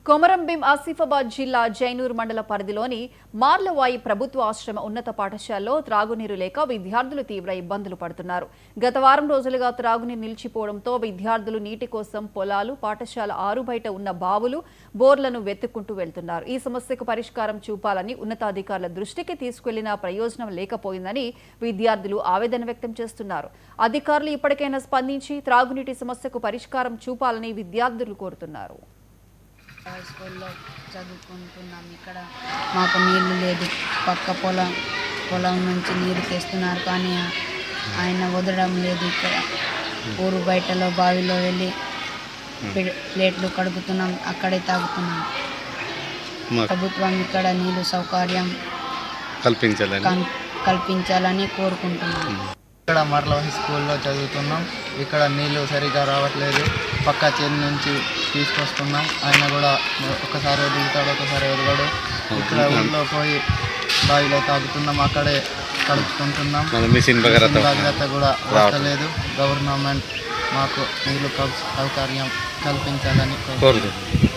కొమరంభీం ఆసిఫాబాద్ జిల్లా జైనూర్ మండల పరిధిలోని మార్లవాయి ప్రభుత్వ ఆశ్రమ ఉన్నత పాఠశాలలో త్రాగునీరు లేక విద్యార్థులు తీవ్ర ఇబ్బందులు పడుతున్నారు. గత వారం రోజులుగా త్రాగునీరు నిలిచిపోవడంతో విద్యార్థులు నీటి కోసం పొలాలు, పాఠశాల ఆరుబయట ఉన్న బావులు, బోర్లను వెతుక్కుంటూ వెళ్తున్నారు. ఈ సమస్యకు పరిష్కారం చూపాలని ఉన్నతాధికారుల దృష్టికి తీసుకెళ్లినా ప్రయోజనం లేకపోయిందని విద్యార్థులు ఆవేదన వ్యక్తం చేస్తున్నారు. అధికారులు ఇప్పటికైనా స్పందించి త్రాగునీటి సమస్యకు పరిష్కారం చూపాలని విద్యార్థులు కోరుతున్నారు. స్కూల్లో చదువుకుంటున్నాం. ఇక్కడ మాకు నీళ్లు లేదు. పక్క పొలం నుంచి నీరు తెస్తున్నారు, కానీ ఆయన వదలడం లేదు. ఇక్కడ ఊరు బయటలో బావిలో వెళ్ళి ప్లేట్లు కడుగుతున్నాం, అక్కడే తాగుతున్నాం. ప్రభుత్వం ఇక్కడ నీళ్ళు సౌకర్యం కల్పించాలని కోరుకుంటున్నాం. ఇక్కడ మార్లవాయి స్కూల్లో చదువుతున్నాం. ఇక్కడ నీళ్ళు సరిగా రావట్లేదు. పక్క చేతి నుంచి తీసుకొస్తున్నాం. ఆయన కూడా ఒకసారి వదులుతాడు, ఒకసారి వదలడు. ఇక్కడ ఊళ్ళో పోయి బావిలో తాగుతున్నాం, అక్కడే కలుపుకుంటున్నాం. మిషన్ భగీరథ కూడా రావట్లేదు. గవర్నమెంట్ మాకు నీళ్ళు సౌకర్యం కల్పించాలని కోరుకుంటున్నాం.